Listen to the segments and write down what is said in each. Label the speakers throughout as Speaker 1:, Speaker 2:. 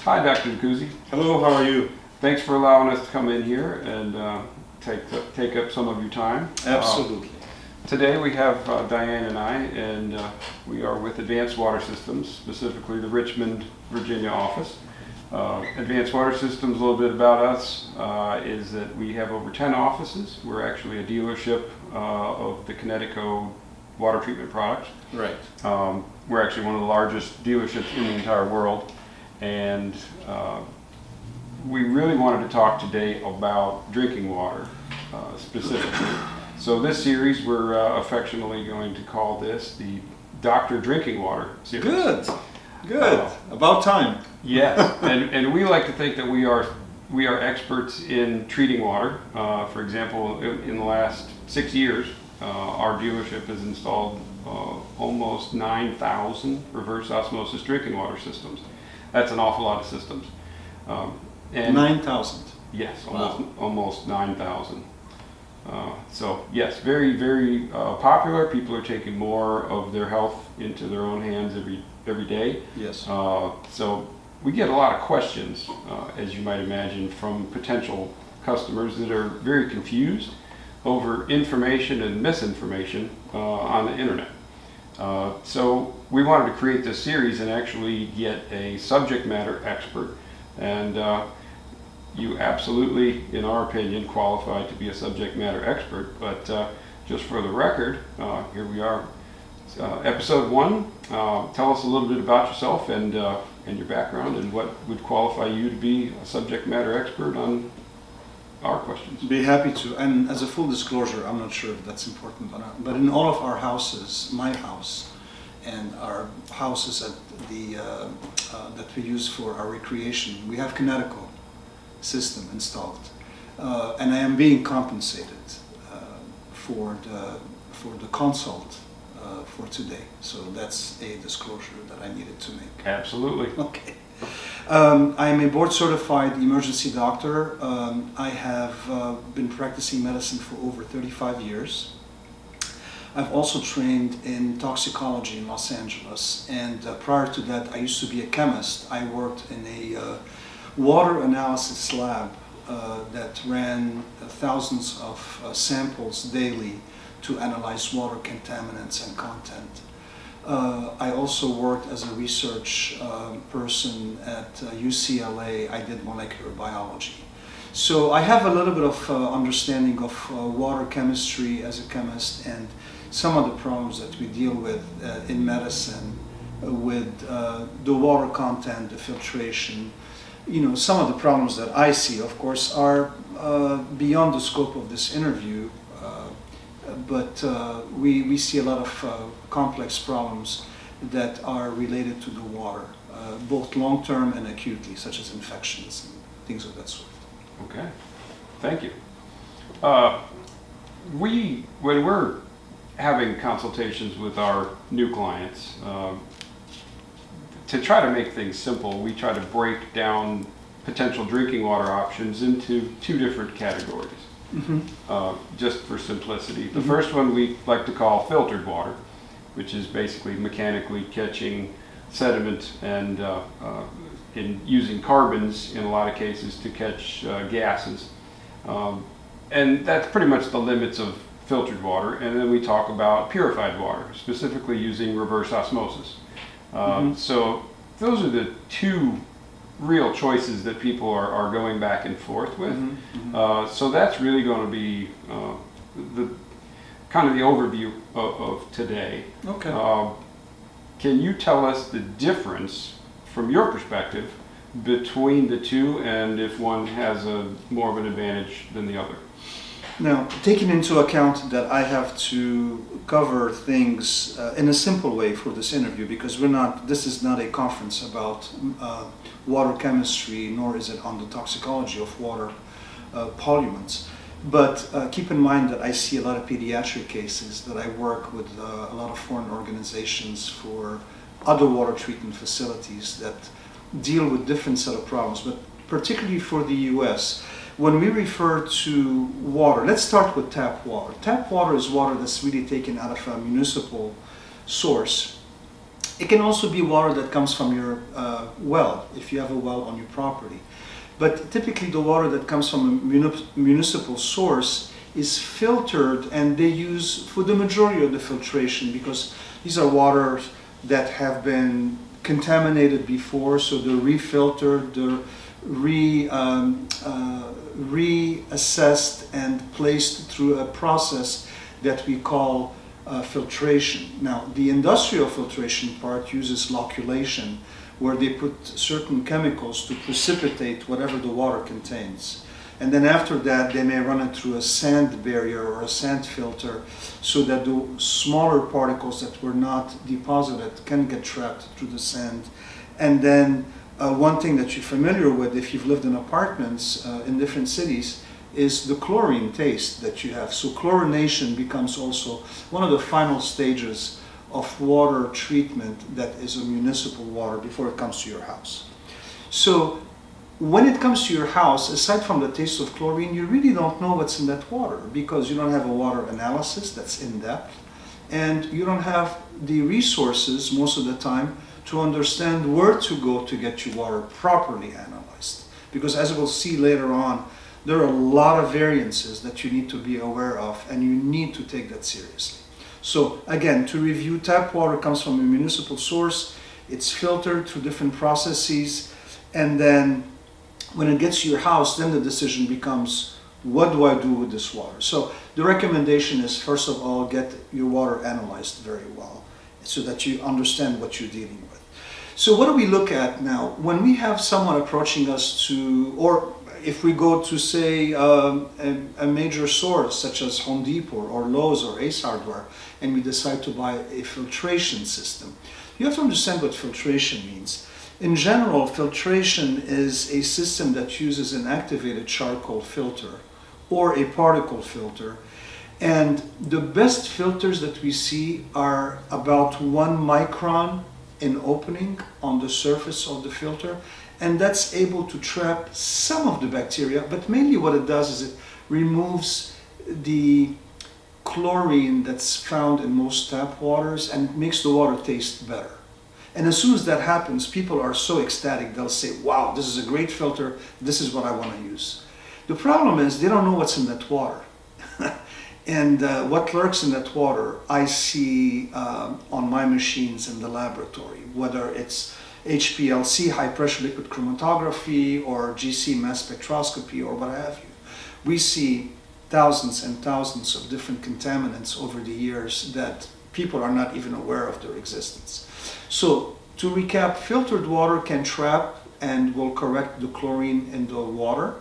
Speaker 1: Hi, Dr. Nacouzi.
Speaker 2: Hello, how are you?
Speaker 1: Thanks for allowing us to come in here and take up some of your time.
Speaker 2: Absolutely.
Speaker 1: Today we have Diane and I, and we are with Advanced Water Systems, specifically the Richmond, Virginia office. Advanced Water Systems, a little bit about us, is that we have over 10 offices. We're actually a dealership of the Kinetico water treatment products.
Speaker 2: Right.
Speaker 1: We're actually one of the largest dealerships in the entire world, and we really wanted to talk today about drinking water specifically. So this series we're affectionately going to call this the Dr. Drinking Water series.
Speaker 2: Good. About time.
Speaker 1: Yes, and we like to think that we are experts in treating water. For example, in the last 6 years, our dealership has installed almost 9,000 reverse osmosis drinking water systems. That's an awful lot of systems.
Speaker 2: And 9,000.
Speaker 1: Yes,
Speaker 2: Wow.
Speaker 1: almost 9,000. So yes, very, very popular. People are taking more of their health into their own hands every day.
Speaker 2: Yes.
Speaker 1: So we get a lot of questions, as you might imagine, from potential customers that are very confused over information and misinformation on the internet. So we wanted to create this series and actually get a subject matter expert, and you absolutely, in our opinion, qualify to be a subject matter expert. But just for the record, here we are. Episode 1, tell us a little bit about yourself and your background and what would qualify you to be a subject matter expert on our questions.
Speaker 2: Be happy to. And as a full disclosure, I'm not sure if that's important, but in all of our houses, my house and our houses at the that we use for our recreation, we have Kinetico system installed, and I am being compensated for the consult for today. So that's a disclosure that I needed to make.
Speaker 1: Absolutely.
Speaker 2: Okay. I am a board certified emergency doctor. I have been practicing medicine for over 35 years. I've also trained in toxicology in Los Angeles, and prior to that I used to be a chemist. I worked in a water analysis lab that ran thousands of samples daily to analyze water contaminants and content. I also worked as a research person at UCLA. I did molecular biology. So I have a little bit of understanding of water chemistry as a chemist and some of the problems that we deal with in medicine with the water content, the filtration. You know, some of the problems that I see, of course, are beyond the scope of this interview, but we see a lot of complex problems that are related to the water, both long-term and acutely, such as infections and things of that sort.
Speaker 1: Okay, thank you. When we're having consultations with our new clients, to try to make things simple, we try to break down potential drinking water options into 2 different categories, just for simplicity. The first one we like to call filtered water, which is basically mechanically catching sediment and in using carbons in a lot of cases to catch gases. And that's pretty much the limits of filtered water. And then we talk about purified water, specifically using reverse osmosis. So those are the 2 real choices that people are going back and forth with. So that's really going to be the kind of the overview of today.
Speaker 2: Okay.
Speaker 1: Can you tell us the difference from your perspective between the 2 and if one has more of an advantage than the other?
Speaker 2: Now, taking into account that I have to cover things in a simple way for this interview, because this is not a conference about water chemistry, nor is it on the toxicology of water pollutants. But keep in mind that I see a lot of pediatric cases, that I work with a lot of foreign organizations for other water treatment facilities that deal with different set of problems, but particularly for the US. When we refer to water, let's start with tap water. Tap water is water that's really taken out of a municipal source It can also be water that comes from your well, if you have a well on your property. But typically the water that comes from a municipal source is filtered, and they use for the majority of the filtration, because these are waters that have been contaminated before, so they're refiltered, they're reassessed and placed through a process that we call filtration. Now, the industrial filtration part uses lockulation, where they put certain chemicals to precipitate whatever the water contains. And then after that, they may run it through a sand barrier or a sand filter, so that the smaller particles that were not deposited can get trapped through the sand. And then one thing that you're familiar with if you've lived in apartments in different cities is the chlorine taste that you have. So chlorination becomes also one of the final stages of water treatment that is a municipal water before it comes to your house. So when it comes to your house, aside from the taste of chlorine, you really don't know what's in that water, because you don't have a water analysis that's in depth, and you don't have the resources most of the time to understand where to go to get your water properly analyzed. Because as we'll see later on, there are a lot of variances that you need to be aware of, and you need to take that seriously. So again, to review, tap water comes from a municipal source, it's filtered through different processes, and then when it gets to your house, then the decision becomes, what do I do with this water? So the recommendation is, first of all, get your water analyzed very well so that you understand what you're dealing with. So what do we look at now? When we have someone approaching us to, or if we go to, say, a major source such as Home Depot or Lowe's or Ace Hardware, and we decide to buy a filtration system, you have to understand what filtration means. In general, filtration is a system that uses an activated charcoal filter or a particle filter. And the best filters that we see are about 1 micron in opening on the surface of the filter. And that's able to trap some of the bacteria, but mainly what it does is it removes the chlorine that's found in most tap waters, and it makes the water taste better. And as soon as that happens, people are so ecstatic, they'll say, wow, this is a great filter, this is what I want to use. The problem is they don't know what's in that water. And what lurks in that water, I see on my machines in the laboratory, whether it's HPLC, high pressure liquid chromatography, or GC mass spectroscopy, or what have you. We see thousands and thousands of different contaminants over the years that people are not even aware of their existence. So to recap, filtered water can trap and will correct the chlorine in the water.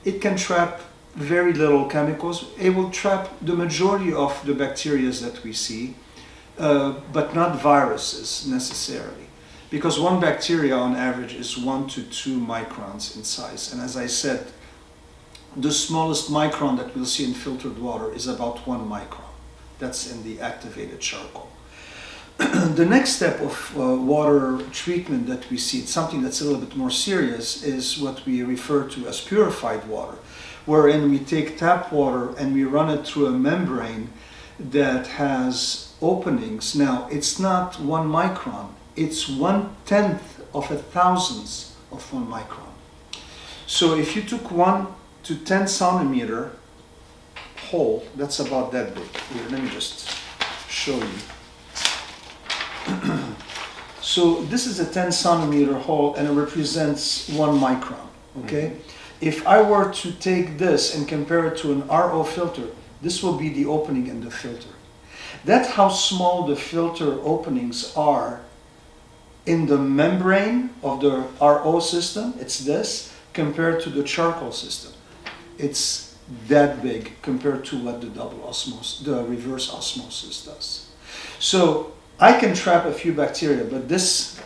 Speaker 2: It can trap very little chemicals. It will trap the majority of the bacteria that we see, but not viruses necessarily. Because one bacteria on average is 1 to 2 microns in size. And as I said, the smallest micron that we'll see in filtered water is about 1 micron. That's in the activated charcoal. The next step of water treatment that we see, it's something that's a little bit more serious, is what we refer to as purified water, wherein we take tap water and we run it through a membrane that has openings. Now, it's not 1 micron, it's 1/10 of a thousandth of 1 micron. So if you took 1 to 10 centimeter hole, that's about that big. Here, let me just show you. So this is a 10 centimeter hole, and it represents 1 micron, okay? Mm-hmm. If I were to take this and compare it to an RO filter, this will be the opening in the filter. That's how small the filter openings are in the membrane of the RO system. It's this compared to the charcoal system. It's that big compared to what the the reverse osmosis does. So I can trap a few bacteria, but this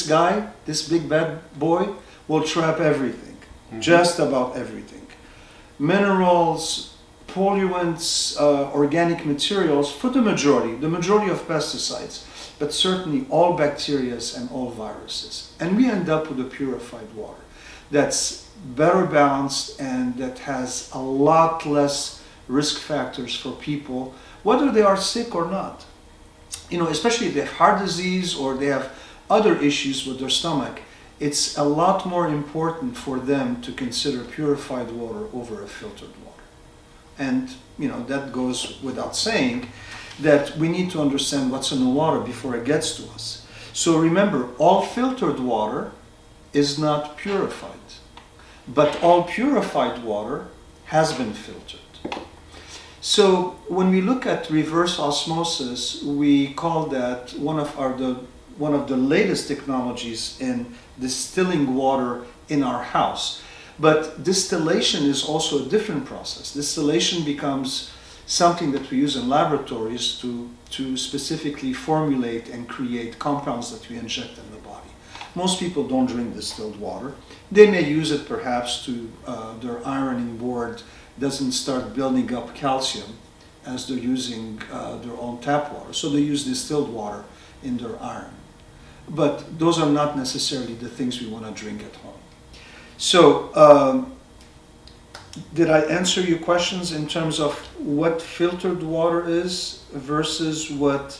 Speaker 2: guy, this big bad boy, will trap everything, just about everything. Minerals, pollutants, organic materials, for the majority of pesticides, but certainly all bacteria and all viruses. And we end up with a purified water that's better balanced and that has a lot less risk factors for people, whether they are sick or not. especially if they have heart disease or they have other issues with their stomach, it's a lot more important for them to consider purified water over a filtered water. And, that goes without saying that we need to understand what's in the water before it gets to us. So remember, all filtered water is not purified, but all purified water has been filtered. So when we look at reverse osmosis, we call that one of the latest technologies in distilling water in our house. But distillation is also a different process. Distillation becomes something that we use in laboratories to specifically formulate and create compounds that we inject in the body. Most people don't drink distilled water. They may use it perhaps to their ironing board doesn't start building up calcium as they're using their own tap water. So they use distilled water in their iron. But those are not necessarily the things we want to drink at home. So did I answer your questions in terms of what filtered water is versus what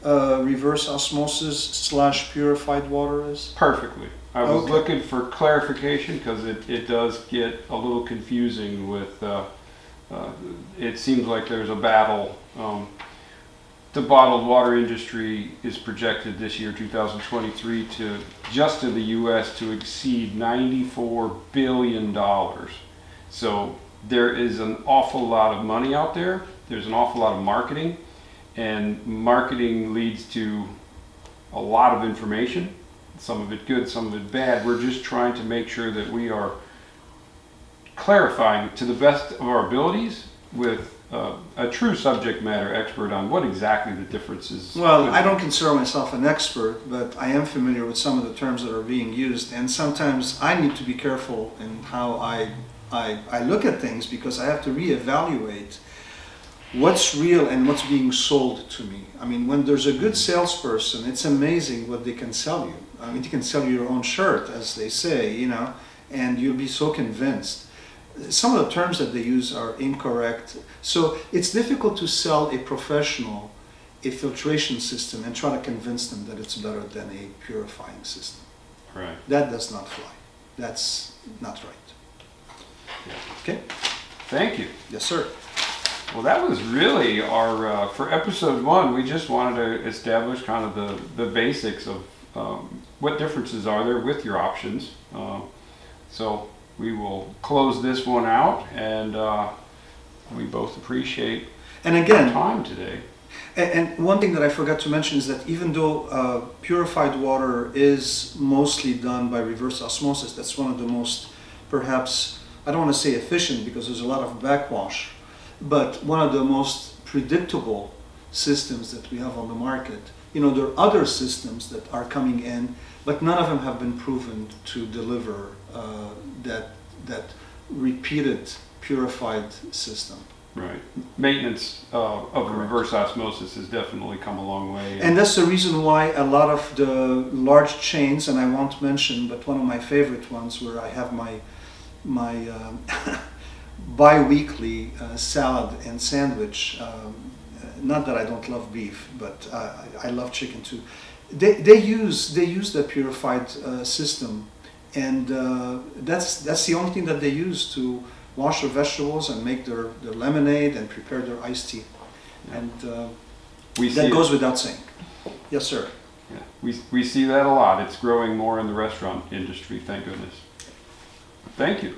Speaker 2: reverse osmosis / purified water is?
Speaker 1: Perfectly. I was looking for clarification because it does get a little confusing with, it seems like there's a battle. The bottled water industry is projected this year, 2023, to just in the U.S. to exceed $94 billion. So there is an awful lot of money out there. There's an awful lot of marketing, and marketing leads to a lot of information. Some of it good, some of it bad. We're just trying to make sure that we are clarifying to the best of our abilities with a true subject matter expert on what exactly the difference is.
Speaker 2: Well, I don't consider myself an expert, but I am familiar with some of the terms that are being used, and sometimes I need to be careful in how I look at things because I have to reevaluate what's real and what's being sold to me. I mean, when there's a good salesperson, it's amazing what they can sell you. I mean, you can sell you your own shirt, as they say, and you'll be so convinced. Some of the terms that they use are incorrect. So it's difficult to sell a professional a filtration system and try to convince them that it's better than a purifying system.
Speaker 1: Right.
Speaker 2: That does not fly. That's not right.
Speaker 1: Yeah.
Speaker 2: Okay?
Speaker 1: Thank you.
Speaker 2: Yes, sir.
Speaker 1: Well, that was really our, for episode 1, we just wanted to establish kind of the basics of what differences are there with your options. So we will close this one out, and we both appreciate our time today.
Speaker 2: And one thing that I forgot to mention is that even though purified water is mostly done by reverse osmosis, that's one of the most, perhaps, I don't want to say efficient because there's a lot of backwash, but one of the most predictable systems that we have on the market. There are other systems that are coming in, but none of them have been proven to deliver that repeated purified system.
Speaker 1: Right. Maintenance of reverse osmosis has definitely come a long way.
Speaker 2: And that's the reason why a lot of the large chains, and I won't mention, but one of my favorite ones where I have my bi-weekly salad and sandwich, not that I don't love beef, but I love chicken too. They use the purified system, and that's the only thing that they use to wash their vegetables and make their lemonade and prepare their iced tea. And that goes without saying. Yes, sir.
Speaker 1: Yeah. We see that a lot. It's growing more in the restaurant industry, thank goodness. Thank you.